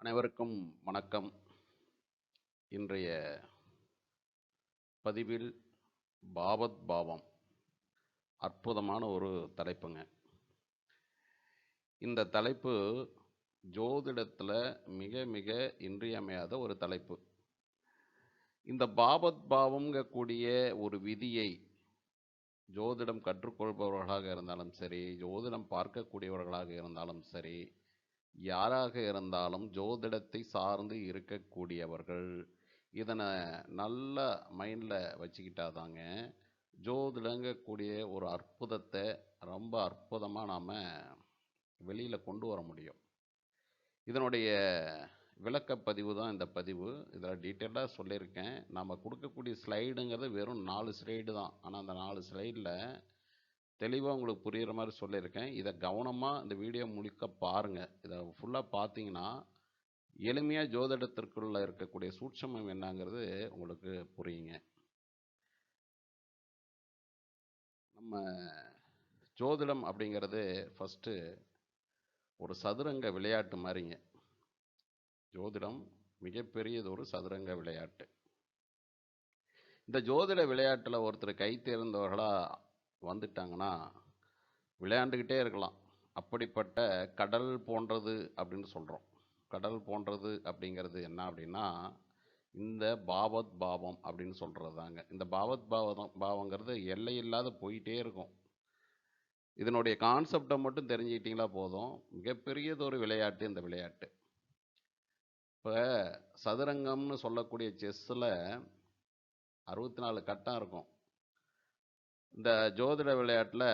அனைவருக்கும் வணக்கம். இன்றைய பதிவில் பாவத் பாவம் அற்புதமான ஒரு தலைப்புங்க. இந்த தலைப்பு ஜோதிடத்துல மிக மிக இன்றியமையாத ஒரு தலைப்பு. இந்த பாவத் பாவம்ங்கக்கூடிய ஒரு விதியை ஜோதிடம் கற்றுக்கொள்பவர்களாக இருந்தாலும் சரி, ஜோதிடம் பார்க்கக்கூடியவர்களாக இருந்தாலும் சரி, யாராக இருந்தாலும் ஜோதிடத்தை சார்ந்து இருக்கக்கூடியவர்கள் இதனை நல்ல மைண்டில் வச்சுக்கிட்டாதாங்க ஜோதிடங்கக்கூடிய ஒரு அற்புதத்தை ரொம்ப அற்புதமாக நாம் வெளியில் கொண்டு வர முடியும். இதனுடைய விளக்கப்பதிவு தான் இந்த பதிவு. இதில் டீட்டெயிலாக சொல்லியிருக்கேன். நம்ம கொடுக்கக்கூடிய ஸ்லைடுங்கிறது வெறும் 4 ஸ்லைடு தான். ஆனால் அந்த 4 ஸ்லைடில் தெளிவாக உங்களுக்கு புரிகிற மாதிரி சொல்லியிருக்கேன். இதை கவனமாக இந்த வீடியோ முழுக்க பாருங்கள். இதை ஃபுல்லாக பார்த்தீங்கன்னா எளிமையாக ஜோதிடத்திற்குள்ள இருக்கக்கூடிய சூட்சமம் என்னங்கிறது உங்களுக்கு புரியுங்க. நம்ம ஜோதிடம் அப்படிங்கிறது ஃபஸ்ட்டு ஒரு சதுரங்க விளையாட்டு மாதிரிங்க. ஜோதிடம் மிகப்பெரியது ஒரு சதுரங்க விளையாட்டு. இந்த ஜோதிட விளையாட்டில் ஒருத்தர் கை தேர்ந்தவர்களாக வந்துட்டாங்கன்னா விளையாண்டுக்கிட்டே இருக்கலாம். அப்படிப்பட்ட கடல் போன்றது அப்படின்னு சொல்கிறோம். கடல் போன்றது அப்படிங்கிறது என்ன அப்படின்னா இந்த பாவத் பாவம் அப்படின்னு சொல்கிறது தாங்க. இந்த பாவத் பாவங்கிறது எல்லை இல்லாத போயிட்டே இருக்கும். இதனுடைய கான்செப்டை மட்டும் தெரிஞ்சுக்கிட்டிங்களா போதும். மிகப்பெரியது ஒரு விளையாட்டு இந்த விளையாட்டு. இப்போ சதுரங்கம்னு சொல்லக்கூடிய செஸ்ஸில் 64 கட்டம் இருக்கும். இந்த ஜோதிட விளையாட்டில்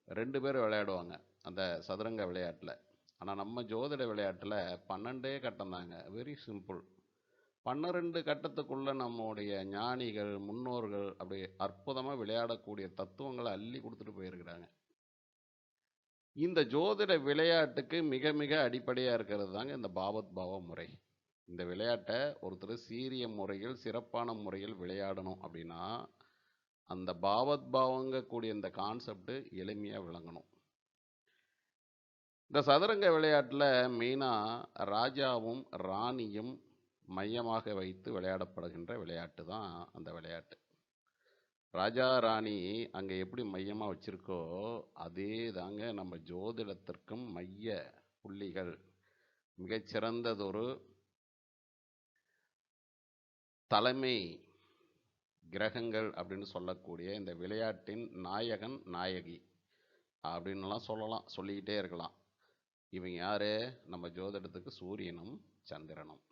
2 பேர் விளையாடுவாங்க அந்த சதுரங்க விளையாட்டில். ஆனால் நம்ம ஜோதிட விளையாட்டில் 12 கட்டம் தாங்க. Very simple. 12 கட்டத்துக்குள்ளே நம்முடைய ஞானிகள் முன்னோர்கள் அப்படி அற்புதமாக விளையாடக்கூடிய தத்துவங்களை அள்ளி கொடுத்துட்டு போயிருக்கிறாங்க. இந்த ஜோதிட விளையாட்டுக்கு மிக மிக அடிப்படையாக இருக்கிறது தாங்க இந்த பாவத் பாவ முறை. இந்த விளையாட்டை ஒருத்தர் சீரிய முறையில் சிறப்பான முறையில் விளையாடணும் அப்படின்னா அந்த பாவத் பாவங்கக்கூடிய இந்த கான்செப்ட் எளிமையாக விளங்கணும். இந்த சதுரங்க விளையாட்டில் மெயினாக ராஜாவும் ராணியும் மையமாக வைத்து விளையாடப்படுகின்ற விளையாட்டு தான் அந்த விளையாட்டு. ராஜா ராணி அங்கே எப்படி மையமாக வச்சுருக்கோ அதே தாங்க நம்ம ஜோதிடத்திற்கும் மைய புள்ளிகள். மிகச்சிறந்ததொரு தலைமை கிரகங்கள் அப்படின்னு சொல்லக்கூடிய இந்த விளையாட்டின் நாயகன் நாயகி அப்படின்லாம் சொல்லலாம், சொல்லிக்கிட்டே இருக்கலாம். இவங்க யார்? நம்ம ஜோதிடத்துக்கு சூரியனும் சந்திரனும்.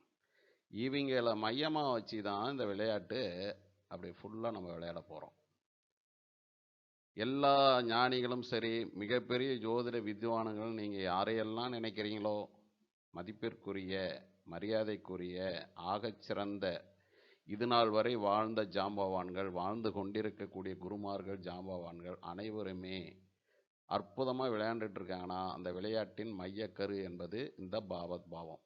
இவங்களை மையமாக வச்சு தான் இந்த விளையாட்டு அப்படி ஃபுல்லாக நம்ம விளையாட போகிறோம். எல்லா ஞானிகளும் சரி, மிகப்பெரிய ஜோதிட வித்வான்கள் நீங்கள் யாரையெல்லாம் நினைக்கிறீங்களோ மதிப்பிற்குரிய மரியாதைக்குரிய ஆகச்சிறந்த இது நாள் வரை வாழ்ந்த ஜாம்பவான்கள், வாழ்ந்து கொண்டிருக்கக்கூடிய குருமார்கள், ஜாம்பவான்கள் அனைவருமே அற்புதமாக விளையாண்டுட்டு இருக்காங்கன்னா அந்த விளையாட்டின் மையக்கரு என்பது இந்த பாவத் பாவம்.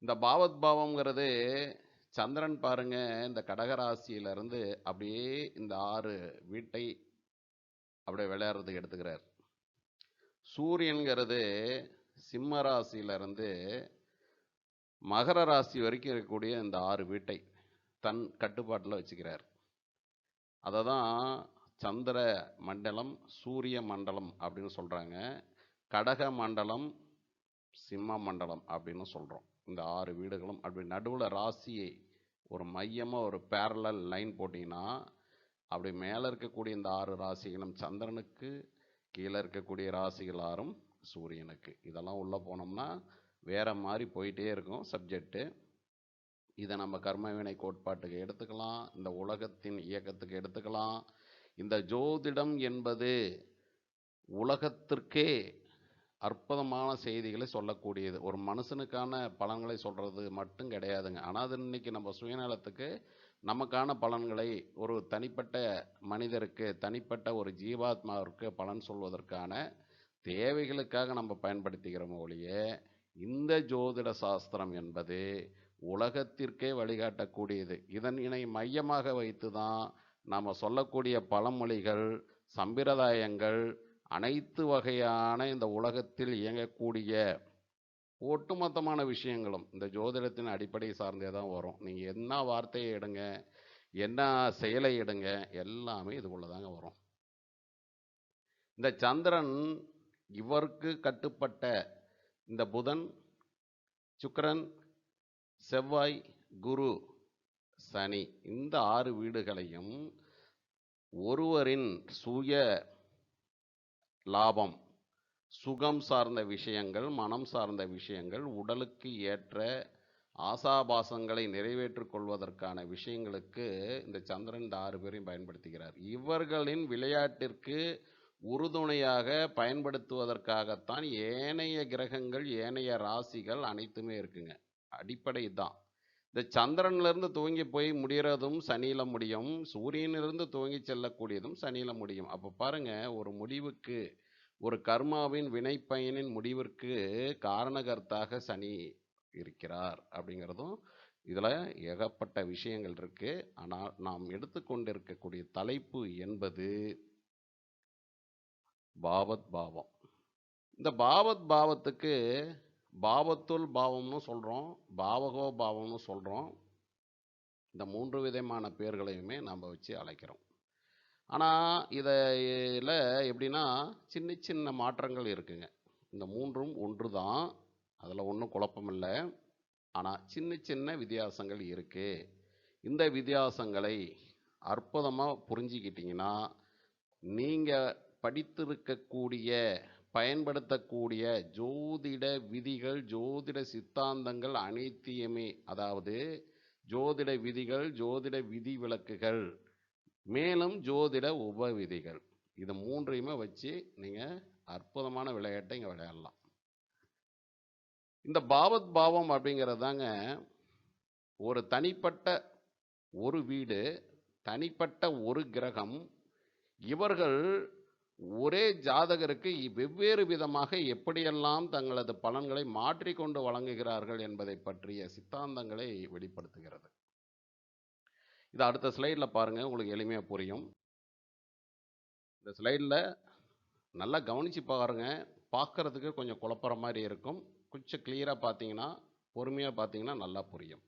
இந்த பாவத் பாவம்ங்கிறது சந்திரன் பாருங்க, இந்த கடகராசியிலிருந்து அப்படியே இந்த 6 வீட்டை அப்படியே விளையாடுறதுக்கு எடுத்துக்கிறார். சூரியன்கிறது சிம்ம ராசியிலிருந்து மகர ராசி வரைக்கும் இருக்கக்கூடிய இந்த 6 வீட்டை தன் கட்டுப்பாட்டில் வச்சுக்கிறார். அதை தான் சந்திர மண்டலம் சூரிய மண்டலம் அப்படின்னு சொல்கிறாங்க. கடக மண்டலம் சிம்ம மண்டலம் அப்படின்னு சொல்கிறோம். இந்த 6 வீடுகளும் அப்படி நடுவில் ராசியை ஒரு மையமாக ஒரு பேரலல் லைன் போட்டிங்கன்னா அப்படி மேலே இருக்கக்கூடிய இந்த 6 ராசிகளும் சந்திரனுக்கு, கீழே இருக்கக்கூடிய ராசிகள் 6ம் சூரியனுக்கு. இதெல்லாம் உள்ளே போனோம்னா வேறு மாதிரி போயிட்டே இருக்கும் சப்ஜெக்டு. இதை நம்ம கர்மவினை கோட்பாட்டுக்கு எடுத்துக்கலாம், இந்த உலகத்தின் இயக்கத்துக்கு எடுத்துக்கலாம். இந்த ஜோதிடம் என்பது உலகத்திற்கே அற்புதமான செய்திகளை சொல்லக்கூடியது. ஒரு மனுஷனுக்கான பலன்களை சொல்கிறது மட்டும் கிடையாதுங்க. ஆனால் அது இன்னைக்கு நம்ம சுயநலத்துக்கு நமக்கான பலன்களை ஒரு தனிப்பட்ட மனிதருக்கு, தனிப்பட்ட ஒரு ஜீவாத்மாவிற்கு பலன் சொல்வதற்கான தேவைகளுக்காக நம்ம பயன்படுத்திக்கிறோமோ ஒழிய இந்த ஜோதிட சாஸ்திரம் என்பது உலகத்திற்கே வழிகாட்டக்கூடியது. இதனை மையமாக வைத்து தான் நாம் சொல்லக்கூடிய பழமொழிகள், சம்பிரதாயங்கள், அனைத்து வகையான இந்த உலகத்தில் இயங்கக்கூடிய ஒட்டுமொத்தமான விஷயங்களும் இந்த ஜோதிடத்தின் அடிப்படை சார்ந்தே தான் வரும். நீங்க என்ன வார்த்தையை எடுங்க, என்ன செயலை எடுங்க, எல்லாமே இதுக்குள்ள தாங்க வரும். இந்த சந்திரன் இவருக்கு கட்டுப்பட்ட இந்த புதன், சுக்கிரன், செவ்வாய், குரு, சனி இந்த 6 வீடுகளையும் ஒருவரின் சுய லாபம், சுகம் சார்ந்த விஷயங்கள், மனம் சார்ந்த விஷயங்கள், உடலுக்கு ஏற்ற ஆசாபாசங்களை நிறைவேற்றிக் கொள்வதற்கான விஷயங்களுக்கு இந்த சந்திரன் இந்த 6 பேரையும் பயன்படுத்துகிறார். இவர்களின் விளையாட்டிற்கு உறுதுணையாக பயன்படுத்துவதற்காகத்தான் ஏனைய கிரகங்கள், ஏனைய ராசிகள் அனைத்துமே இருக்குங்க. அடிப்படை தான். இந்த சந்திரன்லேருந்து துவங்கி போய் முடிகிறதும் சனியில முடியும். சூரியனிலிருந்து துவங்கி செல்லக்கூடியதும் சனியில முடியும். அப்போ பாருங்க, ஒரு முடிவுக்கு, ஒரு கர்மாவின் வினைப்பயனின் முடிவிற்கு காரணகர்த்தாக சனி இருக்கிறார் அப்படிங்கிறதும் இதில் ஏகப்பட்ட விஷயங்கள் இருக்கு. ஆனால் நாம் எடுத்துக்கொண்டிருக்கக்கூடிய தலைப்பு என்பது பாவத் பாவம். இந்த பாவத் பாவத்துக்கு பாவத்துல் பாவம்னு சொல்கிறோம், பாவகோ பாவம்னு சொல்கிறோம். இந்த 3 விதமான பேர்களையுமே நாம் வச்சு அழைக்கிறோம். ஆனால் இதில் எப்படின்னா சின்ன சின்ன மாற்றங்கள் இருக்குங்க. இந்த 3ம் ஒன்று தான், அதில் ஒன்றும் குழப்பம் இல்லை. ஆனால் சின்ன சின்ன வித்தியாசங்கள் இருக்கு. இந்த வித்தியாசங்களை அற்புதமாக புரிஞ்சிக்கிட்டிங்கன்னா நீங்கள் படித்திருக்கக்கூடிய, பயன்படுத்தக்கூடிய ஜோதிட விதிகள், ஜோதிட சித்தாந்தங்கள் அனைத்தையுமே, அதாவது ஜோதிட விதிகள், ஜோதிட விதிவிலக்குகள், மேலும் ஜோதிட உபவிதிகள், இது 3ஐயுமே வச்சு நீங்கள் அற்புதமான விளையாட்டை இங்கே விளையாடலாம். இந்த பாவத் பாவம் அப்படிங்கிறது தாங்க ஒரு தனிப்பட்ட ஒரு வீடு, தனிப்பட்ட ஒரு கிரகம். இவர்கள் ஒரே ஜாதகருக்கு வெவ்வேறு விதமாக எப்படியெல்லாம் தங்களது பலன்களை மாற்றிக்கொண்டு வழங்குகிறார்கள் என்பதை பற்றிய சித்தாந்தங்களை வெளிப்படுத்துகிறது. இது அடுத்த ஸ்லைடில் பாருங்க, உங்களுக்கு எளிமையாக புரியும். இந்த ஸ்லைடில் நல்லா கவனித்து பாருங்க. பார்க்கறதுக்கு கொஞ்சம் குழப்பற மாதிரி இருக்கும். கொஞ்சம் கிளியராக பார்த்தீங்கன்னா, பொறுமையாக பார்த்தீங்கன்னா நல்லா புரியும்.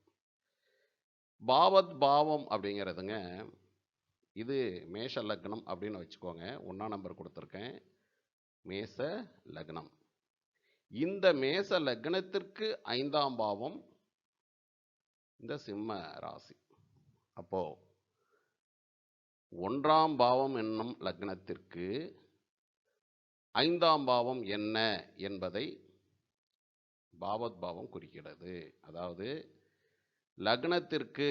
பாவத் பாவம் அப்படிங்கிறதுங்க, இது மேஷ லக்னம் அப்படின்னு வச்சுக்கோங்க. 1ஆம் நம்பர் கொடுத்துருக்கேன், மேச லக்னம். இந்த மேச லக்னத்திற்கு 5ஆம் பாவம் இந்த சிம்ம ராசி. அப்போ 1ஆம் பாவம் என்னும் லக்னத்திற்கு 5ஆம் பாவம் என்ன என்பதை பாவத் பாவம் குறிக்கிறது. அதாவது லக்னத்திற்கு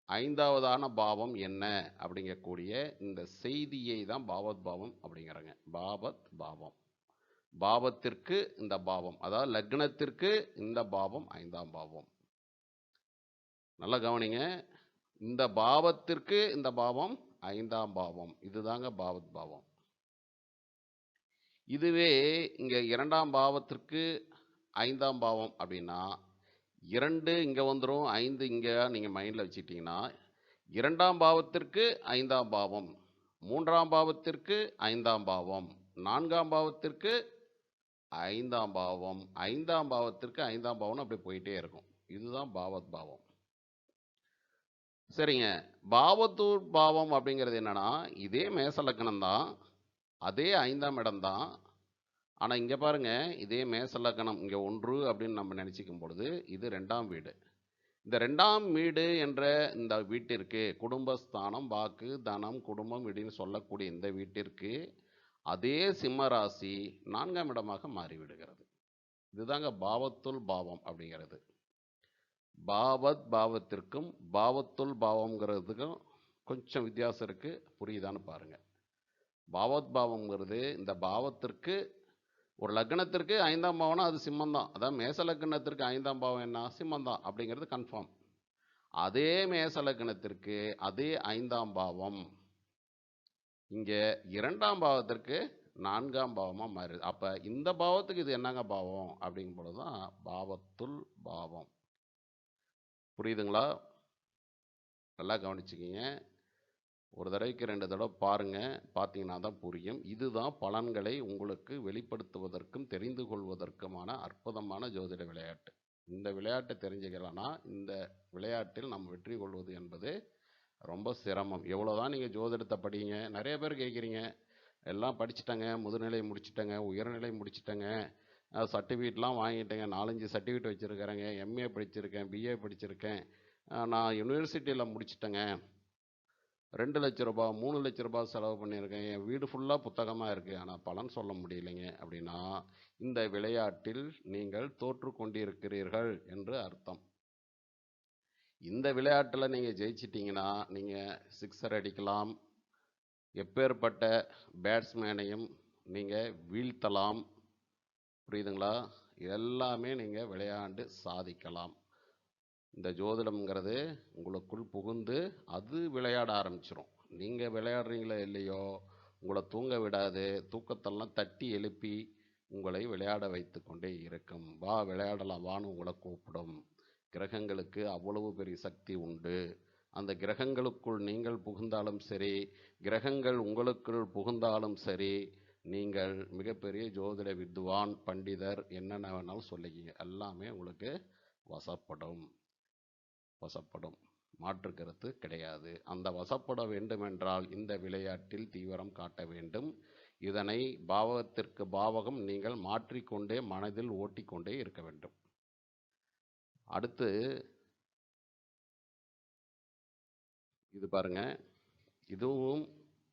5ஆவதான பாவம் என்ன அப்படிங்கக்கூடிய இந்த செய்தியை தான் பாவத் பாவம் அப்படிங்கிறாங்க. பாவத் பாவம், பாவத்திற்கு இந்த பாவம், அதாவது லக்னத்திற்கு இந்த பாவம் 5ஆம் பாவம். நல்லா கவனிங்க, இந்த பாவத்திற்கு இந்த பாவம் 5ஆம் பாவம், இதுதாங்க பாவத் பாவம். இதுவே இங்க 2ஆம் பாவத்திற்கு 5ஆம் பாவம் அப்படின்னா 2 இங்க வந்துடும், 5 இங்க நீங்க மைண்ட்ல வச்சுட்டீங்கன்னா 2ஆம் பாவத்திற்கு 5ஆம் பாவம், 3ஆம் பாவத்திற்கு 5ஆம் பாவம், 4ஆம் பாவத்திற்கு 5ஆம் பாவம், 5ஆம் பாவத்திற்கு 5ஆம் பாவம், அப்படி போயிட்டே இருக்கும். இதுதான் பாவத் பாவம். சரிங்க, பாவத்தூர் பாவம் அப்படிங்கிறது என்னன்னா, இதே மேச லக்னம் தான், அதே 5ஆம் இடம் தான். ஆனால் இங்கே பாருங்க, இதே மேச லக்னம் இங்கே 1 அப்படின்னு நம்ம நினச்சிக்கும் பொழுது இது 2ஆம் வீடு. இந்த 2ஆம் வீடு என்ற இந்த வீட்டிற்கு, குடும்பஸ்தானம், வாக்கு, தனம், குடும்பம் இப்படின்னு சொல்லக்கூடிய இந்த வீட்டிற்கு அதே சிம்ம ராசி 4ஆம் இடமாக மாறிவிடுகிறது. இதுதாங்க பாவத்துல் பாவம் அப்படிங்கிறது. பாவத் பாவத்திற்கும் பாவத்துல் பாவம்ங்கிறதுக்கும் கொஞ்சம் வித்தியாசம் இருக்கு, புரியுதான்னு பாருங்க. பாவத் பாவம்ங்கிறது இந்த பாவத்திற்கு, ஒரு லக்னத்திற்கு 5ஆம் பாவம்னா அது சிம்மம் தான். அதாவது மேச லக்னத்திற்கு 5ஆம் பாவம் என்ன, சிம்மம் தான் அப்படிங்கிறது கன்ஃபார்ம். அதே மேச லக்னத்திற்கு அதே 5ஆம் பாவம் இங்கே 2ஆம் பாவத்திற்கு 4ஆம் பாவமாக மாறுது. அப்போ இந்த பாவத்துக்கு இது என்னங்க பாவம் அப்படிங்கும் பொழுது தான் பாவத்துல் பாவம். புரியுதுங்களா? நல்லா கவனிச்சுக்கிங்க. ஒரு தடவைக்கு 2 தடவை பாருங்க. பார்த்தீங்கன்னா தான் புரியும். இதுதான் பலன்களை உங்களுக்கு வெளிப்படுத்துவதற்கும், தெரிந்து கொள்வதற்குமான அற்புதமான ஜோதிட விளையாட்டு. இந்த விளையாட்ட தெரிஞ்சுக்கலன்னா, இந்த விளையாட்டில் நாம் வெற்றி கொள்வது என்பது ரொம்ப சிரமம். எவ்வளோதான் நீங்க ஜோதிடத்த படிங்க. நெறைய பேர் கேட்குறீங்க, எல்லாம் படிச்சுட்டேங்க, முதுநிலை முடிச்சுட்டேங்க, உயர்நிலை முடிச்சுட்டேங்க, சர்டிஃபிகேட்லாம் வாங்கிட்டேங்க, 4, 5 சர்டிஃபிகேட் வச்சுருக்கிறேங்க, எம்ஏ படிச்சிருக்கேன், பிஏ படிச்சிருக்கேன், நான் யுனிவர்சிட்டியில் முடிச்சுட்டேங்க, ரூ. 2,00,000 ரூ. 3,00,000 செலவு பண்ணியிருக்கேன், என் வீடு ஃபுல்லாக புத்தகமாக இருக்குது, ஆனால் பலன் சொல்ல முடியலைங்க அப்படின்னா, இந்த விளையாட்டில் நீங்கள் தோற்று கொண்டிருக்கிறீர்கள் என்று அர்த்தம். இந்த விளையாட்டில் நீங்கள் ஜெயிச்சிட்டிங்கன்னா, நீங்கள் சிக்ஸர் அடிக்கலாம், எப்பேற்பட்ட பேட்ஸ்மேனையும் நீங்கள் வீழ்த்தலாம். புரியுதுங்களா? எல்லாமே நீங்கள் விளையாண்டு சாதிக்கலாம். இந்த ஜோதிடம்ங்கிறது உங்களுக்குள் புகுந்து அது விளையாட ஆரம்பிச்சிரும். நீங்கள் விளையாடுறீங்களோ இல்லையோ, உங்களை தூங்க விடாது. தூக்கத்தெல்லாம் தட்டி எழுப்பி உங்களை விளையாட வைத்து கொண்டே இருக்கும். வா விளையாடலாம் வான்னு உங்களை கூப்பிடும். கிரகங்களுக்கு அவ்வளவு பெரிய சக்தி உண்டு. அந்த கிரகங்களுக்குள் நீங்கள் புகுந்தாலும் சரி, கிரகங்கள் உங்களுக்குள் புகுந்தாலும் சரி, நீங்கள் மிகப்பெரிய ஜோதிட வித்வான், பண்டிதர், என்னென்ன வேணாலும் சொல்லிக்கிங்க. எல்லாமே உங்களுக்கு வசப்படும். மாற்று கருத்து கிடையாது. அந்த வசப்பட வேண்டுமென்றால் இந்த விளையாட்டில் தீவிரம் காட்ட வேண்டும். இதனை பாவகத்திற்கு பாவகம் நீங்கள் மாற்றிக்கொண்டே மனதில் ஓட்டிக்கொண்டே இருக்க வேண்டும். அடுத்து இது பாருங்க, இதுவும்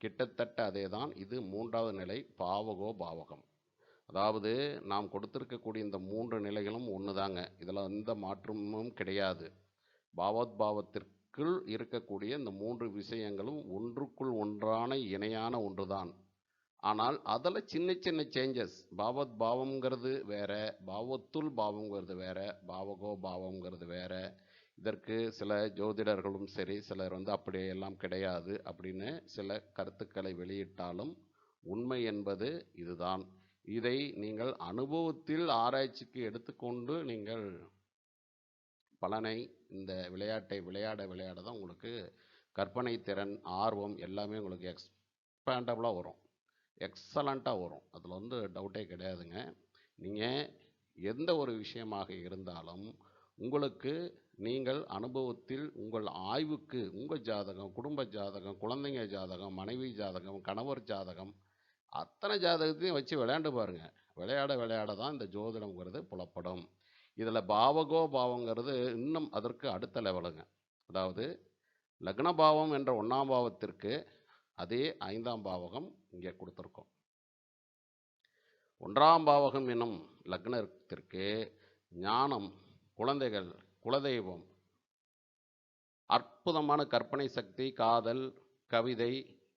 கிட்டத்தட்ட அதேதான். இது 3வது நிலை பாவகோ பாவகம். அதாவது நாம் கொடுத்திருக்கக்கூடிய இந்த 3 நிலைகளும் ஒண்ணுதாங்க. இதுல எந்த மாற்றமும் கிடையாது. பாவத்பாவத்திற்குள் இருக்கக்கூடிய இந்த 3 விஷயங்களும் ஒன்றுக்குள் ஒன்றான இணையான ஒன்றுதான். ஆனால் அதில் சின்ன சின்ன சேஞ்சஸ். பாவம்ங்கிறது வேற, பாவத்துள் பாவம்ங்கிறது வேற, பாவகோ பாவம்ங்கிறது வேற. இதற்கு சில ஜோதிடர்களும் சரி, சிலர் அப்படியெல்லாம் கிடையாது அப்படின்னு சில கருத்துக்களை வெளியிட்டாலும் உண்மை என்பது இதுதான். இதை நீங்கள் அனுபவத்தில் ஆராய்ச்சிக்கு எடுத்துக்கொண்டு நீங்கள் பலனை இந்த விளையாட்டை விளையாட தான் உங்களுக்கு கற்பனை திறன், ஆர்வம் எல்லாமே உங்களுக்கு எக்ஸ்பேண்டபிளாக வரும், எக்ஸலண்ட்டாக வரும். அதில் டவுட்டே கிடையாதுங்க. நீங்கள் எந்த ஒரு விஷயமாக இருந்தாலும் உங்களுக்கு நீங்கள் அனுபவத்தில் உங்கள் ஆய்வுக்கு உங்கள் ஜாதகம், குடும்ப ஜாதகம், குழந்தைங்க ஜாதகம், மனைவி ஜாதகம், கணவர் ஜாதகம், அத்தனை ஜாதகத்தையும் வச்சு விளையாண்டு பாருங்க. விளையாட தான் இந்த ஜோதிடம்ங்கிறது புலப்படும். இதில் பாவகோ பாவங்கிறது இன்னும் அதற்கு அடுத்த லெவலுங்க. அதாவது லக்ன பாவம் என்ற 1ஆம் பாவத்திற்கு அதே 5ஆம் பாவகம் இங்கே கொடுத்துருக்கோம். 1ஆம் பாவகம் என்னும் லக்னத்திற்கு ஞானம், குழந்தைகள், குலதெய்வம், அற்புதமான கற்பனை சக்தி, காதல், கவிதை,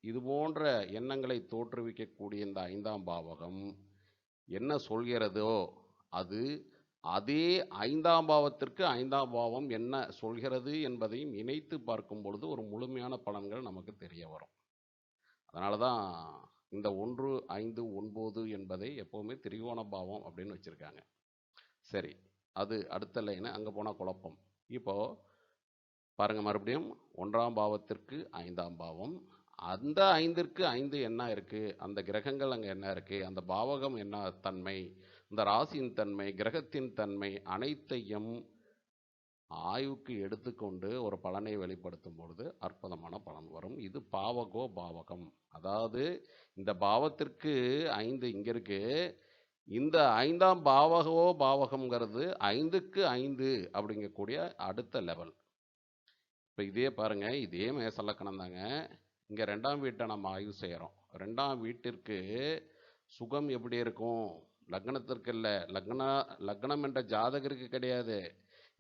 இது போன்ற எண்ணங்களை தோற்றுவிக்கக்கூடிய இந்த 5ஆம் பாவகம் என்ன சொல்கிறதோ அது அதே 5ஆம் பாவத்திற்கு 5ஆம் பாவம் என்ன சொல்கிறது என்பதையும் இணைத்து பார்க்கும் பொழுது ஒரு முழுமையான பலன்கள் நமக்கு தெரிய வரும். அதனால தான் இந்த 1, 5, 9 என்பதை எப்போவுமே திரிகோண பாவம் அப்படின்னு வச்சுருக்காங்க. சரி, அது அடுத்த லைனு. அங்கே போனால் குழப்பம். இப்போது பாருங்கள், மறுபடியும் 1ஆம் பாவத்திற்கு 5ஆம் பாவம், அந்த 5ற்கு 5 என்ன இருக்குது, அந்த கிரகங்கள் அங்கே என்ன இருக்குது, அந்த பாவகம் என்ன தன்மை, இந்த ராசியின் தன்மை, கிரகத்தின் தன்மை அனைத்தையும் ஆய்வுக்கு எடுத்துக்கொண்டு ஒரு பலனை வெளிப்படுத்தும் பொழுது அற்புதமான பலன் வரும். இது பாவகோ பாவகம். அதாவது இந்த பாவத்திற்கு 5 இங்கே இருக்கு, இந்த 5ஆம் பாவகோ பாவகம்ங்கிறது 5க்கு 5 அப்படிங்கக்கூடிய அடுத்த லெவல். இப்போ இதே பாருங்க, இதே மேசலக்கணம் தாங்க. இங்கே 2ஆம் வீட்டை நம்ம ஆய்வு செய்கிறோம். 2ஆம் வீட்டிற்கு சுகம் எப்படி இருக்கும்? லக்னத்திற்கு இல்லை, லக்னம் என்ற ஜாதகருக்கு கிடையாது.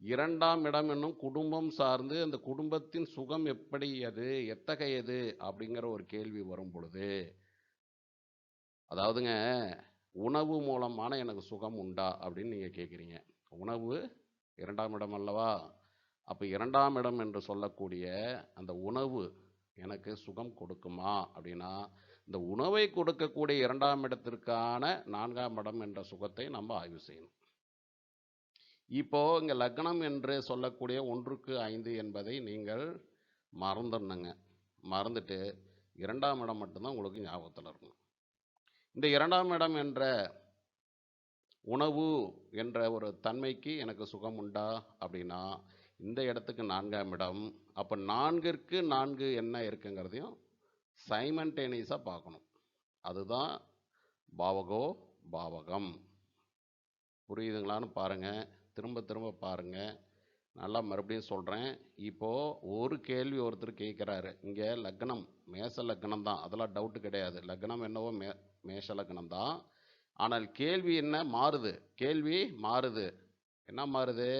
2ஆம் இடம் என்னும் குடும்பம் சார்ந்து அந்த குடும்பத்தின் சுகம் எப்படி, அது எத்தகையது அப்படிங்கிற ஒரு கேள்வி வரும் பொழுது, அதாவதுங்க, உணவு மூலமான எனக்கு சுகம் உண்டா அப்படின்னு நீங்கள் கேட்குறீங்க. உணவு 2ஆம் இடம் அல்லவா? அப்போ 2ஆம் இடம் என்று சொல்லக்கூடிய அந்த உணவு எனக்கு சுகம் கொடுக்குமா அப்படின்னா, இந்த உணவை கொடுக்கக்கூடிய 2ஆம் இடத்திற்கான 4ஆம் இடம் என்ற சுகத்தை நம்ம ஆய்வு செய்யணும். இப்போ இங்கே லக்னம் என்று சொல்லக்கூடிய 1க்கு 5 என்பதை நீங்கள் மறந்துடணுங்க. மறந்துட்டு 2ஆம் இடம் மட்டும்தான் உங்களுக்கு ஞாபகத்தில் இருக்கணும். இந்த 2ஆம் இடம் என்ற உணவு என்ற ஒரு தன்மைக்கு எனக்கு சுகம் உண்டா அப்படின்னா, இந்த இடத்துக்கு 4ஆம் இடம். அப்போ 4ற்கு 4 என்ன இருக்குங்கிறதையும் சைமல்டேனியஸா பார்க்கணும். அதுதான் பாவகோ பாவகம். புரியுதுங்களான்னு பாருங்க. திரும்ப திரும்ப பாருங்க. நல்லா மறுபடியும் சொல்றேன். இப்போ ஒரு கேள்வி ஒருத்தர் கேட்கிறாரு. இங்க லக்னம் மேஷ லக்னம் தான். அதெல்லாம் டவுட் கிடையாது. லக்னம் என்னவோ மேஷ லக்னம் தான். ஆனால் கேள்வி என்ன மாறுது? கேள்வி மாறுது. என்ன மாறுது?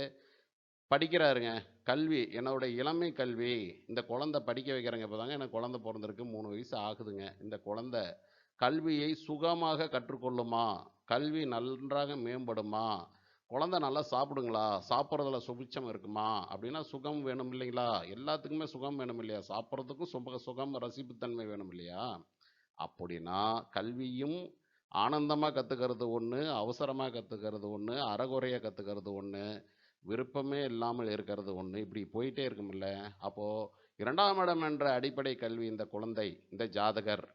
படிக்கிறாருங்க. கல்வி என்னோட இளமை கல்வி. இந்த குழந்தை படிக்க வைக்கிறேங்க. இப்பதாங்க எனக்கு குழந்தை பிறந்திருக்கு. 3 வயசு ஆகுதுங்க. இந்த குழந்தை கல்வியை சுகமாக கற்றுக்கொள்ளுமா? கல்வி நன்றாக மேம்படுமா? குழந்தை நல்லா சாப்பிடுங்களா? சாப்பிட்றதுல சுபிட்சம் இருக்குமா? அப்படின்னா சுகம் வேணும் இல்லைங்களா? எல்லாத்துக்குமே சுகம் வேணும் இல்லையா? சாப்பிட்றதுக்கும் சுகம் ரசிப்புத்தன்மை வேணும் இல்லையா? அப்படின்னா கல்வியும் ஆனந்தமா கத்துக்கிறது ஒண்ணு, அவசரமா கத்துக்கிறது ஒண்ணு, அரைகுறையா கத்துக்கிறது ஒண்ணு, விருப்பமே இல்லாமல் இருக்கிறது ஒண்ணு. இப்படி போயிட்டே இருக்கும்ல. அப்போ 2ஆம் இடம் என்ற அடிப்படை கல்வி இந்த குழந்தை, இந்த ஜாதகர்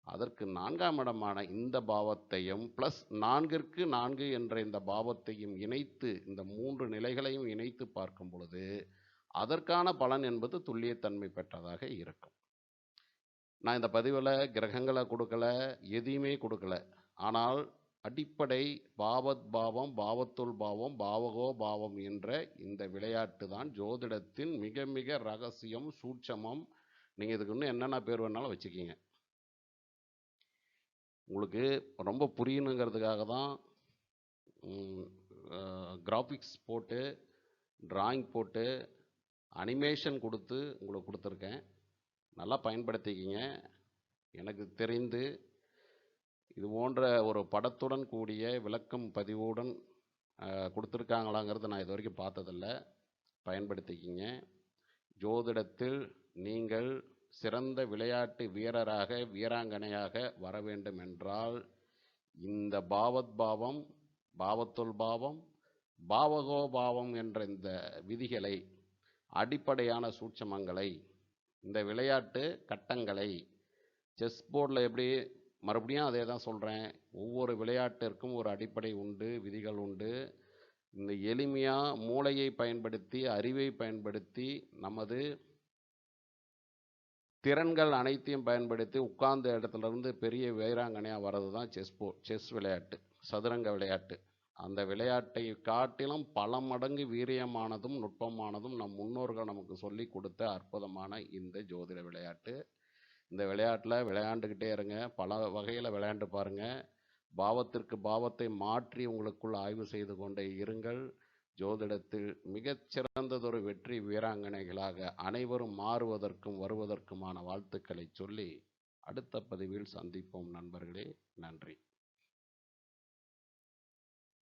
அதற்கு 4ஆம் இடமான இந்த பாவத்தையும் பிளஸ் 4ற்கு 4 என்ற இந்த பாவத்தையும் இணைத்து, இந்த 3 நிலைகளையும் இணைத்து பார்க்கும் பொழுது அதற்கான பலன் என்பது துல்லியத்தன்மை பெற்றதாக இருக்கும். நான் இந்த பதிவில் கிரகங்களை கொடுக்கல, எதையுமே கொடுக்கல. ஆனால் அடிப்படை பாவத் பாவம், பாவத்துள் பாவம், பாவகோ பாவம் என்ற இந்த விளையாட்டு தான் ஜோதிடத்தின் மிக மிக ரகசியம், சூட்சமம். நீங்கள் இதுக்கு இன்னும் என்னென்ன பேர் வேணாலும் வச்சுக்கிங்க. உங்களுக்கு ரொம்ப புரியணுங்கிறதுக்காக தான் கிராஃபிக்ஸ் போட்டு, டிராயிங் போட்டு, அனிமேஷன் கொடுத்து உங்களுக்கு கொடுத்துருக்கேன். நல்லா பயன்படுத்திக்கிங்க. எனக்கு தெரிந்து இது போன்ற ஒரு படத்துடன் கூடிய விளக்கம் பதிவுடன் கொடுத்துருக்காங்களாங்கிறது நான் இது வரைக்கும் பார்த்ததில்ல. பயன்படுத்திக்கிங்க. ஜோதிடத்தில் நீங்கள் சிறந்த விளையாட்டு வீரராக, வீராங்கனையாக வர வேண்டும் என்றால் இந்த பாவத் பாவம், பாவத்துள் பாவம், பாவகோ பாவம் என்ற இந்த விதிகளை, அடிப்படையான சூட்சமங்களை, இந்த விளையாட்டு கட்டங்களை, செஸ் போர்டில் எப்படி மறுபடியும் அதே தான் சொல்கிறேன். ஒவ்வொரு விளையாட்டிற்கும் ஒரு அடிப்படை உண்டு, விதிகள் உண்டு. இந்த எளிமையாக மூளையை பயன்படுத்தி, அறிவை பயன்படுத்தி, நமது திறன்கள் அனைத்தையும் பயன்படுத்தி உட்கார்ந்த இடத்துலேருந்து பெரிய வீராங்கனையாக வர்றது தான் செஸ் விளையாட்டு, சதுரங்க விளையாட்டு. அந்த விளையாட்டை காட்டிலும் பல மடங்கு வீரியமானதும் நுட்பமானதும் நம் முன்னோர்கள் நமக்கு சொல்லி கொடுத்த அற்புதமான இந்த ஜோதிட விளையாட்டு. இந்த விளையாட்டில் விளையாண்டுக்கிட்டே இருங்க. பல வகையில் விளையாண்டு பாருங்கள். பாவத்திற்கு பாவத்தை மாற்றி உங்களுக்குள் ஆய்வு செய்து கொண்டே இருங்கள். ஜோதிடத்தில் மிகச்சிறந்ததொரு வெற்றி வீராங்கனைகளாக அனைவரும் மாறுவதற்கும் வருவதற்குமான வாழ்த்துக்களை சொல்லி அடுத்த பதிவில் சந்திப்போம் நண்பர்களே. நன்றி.